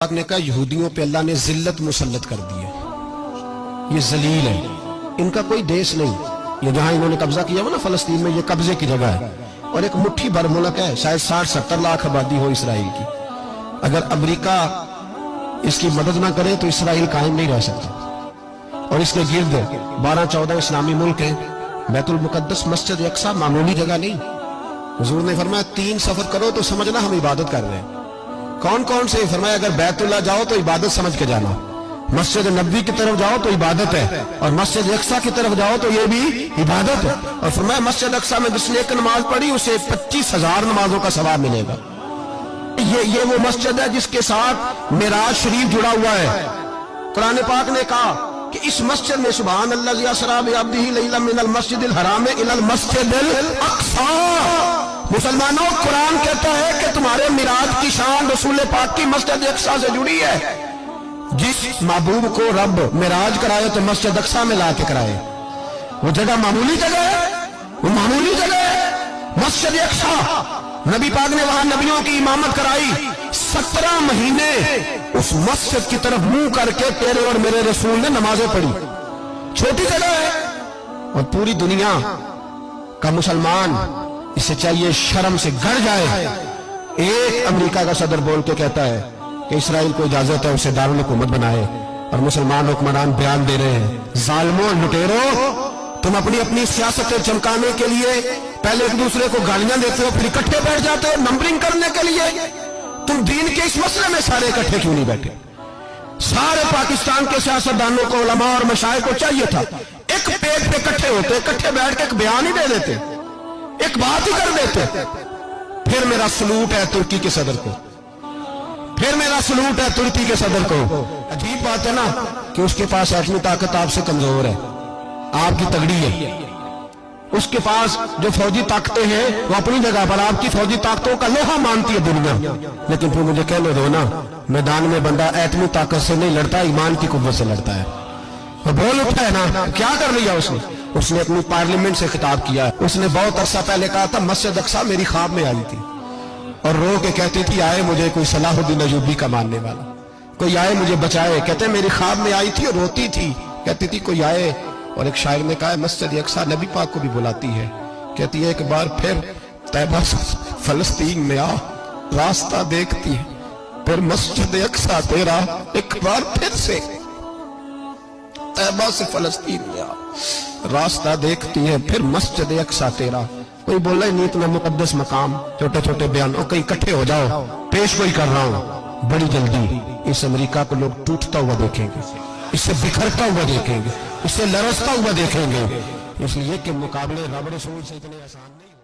پاک نے کہا یہودیوں پہ اللہ نے ذلت مسلط کر دی ہے، یہ ذلیل ہے، ان کا کوئی دیش نہیں، یہ جہاں انہوں نے قبضہ کیا ہوا نا فلسطین میں، یہ قبضے کی جگہ ہے اور ایک مٹھی بھر ملک ہے، شاید 60-70 لاکھ آبادی ہو اسرائیل کی۔ اگر امریکہ اس کی مدد نہ کرے تو اسرائیل قائم نہیں رہ سکتا، اور اس کے گرد 12-14 اسلامی ملک ہیں۔ بیت المقدس مسجد اقصی معمولی جگہ نہیں، حضور نے فرمایا 3 سفر کرو تو سمجھنا ہم عبادت کر رہے ہیں۔ کون کون سے؟ فرمایا اگر بیت اللہ جاؤ تو عبادت سمجھ کے جانا، مسجد نبوی کی طرف جاؤ تو عبادت ہے، اور مسجد اقصی کی طرف جاؤ تو یہ بھی عبادت ہے۔ اور فرمایا مسجد اقصی میں جس نے ایک نماز پڑھی اسے 25,000 نمازوں کا ثواب ملے گا۔ یہ وہ مسجد ہے جس کے ساتھ معراج شریف جڑا ہوا ہے۔ قرآن پاک نے کہا کہ اس مسجد میں سبحان اللہ اسریٰ بعبدہ لیلا من المسجد الحرام الی المسجد الاقصی۔ مسلمانوں، قرآن کہتا ہے کہ تمہارے معراج کی شان رسول پاک کی مسجد اقصی سے جڑی ہے۔ جس محبوب کو رب معراج کرائے تو مسجد اقصی میں لا کے کرائے۔ وہ جگہ معمولی جگہ ہے، وہ معمولی جگہ ہے مسجد اقصی۔ نبی پاک نے وہاں نبیوں کی امامت کرائی، 17 مہینے اس مسجد کی طرف منہ کر کے تیرے اور میرے رسول نے نمازیں پڑھی۔ چھوٹی جگہ ہے، اور پوری دنیا کا مسلمان اسے چاہیے شرم سے گڑ جائے۔ ایک امریکہ کا صدر بول کے کہتا ہے کہ اسرائیل کو اجازت ہے اسے دارالحکومت بنائے، اور مسلمان حکمران بیان دے رہے ہیں ظالموں، لٹیروں، تم اپنی سیاستیں چمکانے کے لیے پہلے ایک دوسرے کو گالیاں دیتے ہو، پھر اکٹھے بیٹھ جاتے ہو نمبرنگ کرنے کے لیے۔ تم دین کے اس مسئلے میں سارے اکٹھے کیوں نہیں بیٹھے؟ سارے پاکستان کے سیاستدانوں کو، علماء اور مشائخ کو چاہیے تھا ایک پیٹ پہ اکٹھے ہوتے، اکٹھے بیٹھ کے ایک بیان ہی دے دیتے، ایک بات ہی کر دیتے۔ پھر میرا سلوٹ ہے ترکی کے صدر کو، پھر میرا سلوٹ ہے ترکی کے صدر کو۔ عجیب بات ہے نا کہ اس کے پاس ایٹمی طاقت آپ سے کمزور ہے، آپ کی تگڑی ہے۔ اس کے پاس جو فوجی طاقتیں ہیں وہ اپنی جگہ پر آپ کی فوجی طاقتوں کا لوہا مانتی ہے دنیا، لیکن پھر مجھے کہنے دو نا، میدان میں بندہ ایٹمی طاقت سے نہیں لڑتا، ایمان کی قوت سے لڑتا ہے۔ وہ بول اٹھا ہے نا، کیا کر لیا اس نے اپنی پارلیمنٹ سے خطاب کیا۔ اس نے بہت عرصہ پہلے کہا تھا مسجد اقصی میری خواب میں آئی تھی، اور رو کے کہتی تھی آئے مجھے کوئی صلاح الدین ایوبی کا ماننے والا، کوئی آئے مجھے بچائے۔ کہتے میری خواب میں آئی تھی اور روتی تھی، کہتی تھی کوئی آئے۔ اور ایک شاعر نے کہا ہے مسجد اقصی نبی پاک کو بھی بلاتی ہے، کہتی ہے ایک بار پھر طیبہ سے فلسطین میں آ، راستہ دیکھتی ہے پھر مسجد اقصی تیرا، ایک بار پھر سے طیبہ سے فلسطین میں آ، راستہ دیکھتی ہے پھر مسجد اقصی تیرا۔ کوئی بولا ہی نہیں اتنا مقدس مقام، چھوٹے چھوٹے بیان، اور کہیں اکٹھے ہو جاؤ، پیش گوئی کر رہا ہوں بڑی جلدی اس امریکہ کو لوگ ٹوٹتا ہوا دیکھیں گے، اس سے بکھرتا ہوا دیکھیں گے، اس سے لرزتا ہوا دیکھیں گے، اس لیے کہ مقابلے رب رسول سے اتنے آسان نہیں۔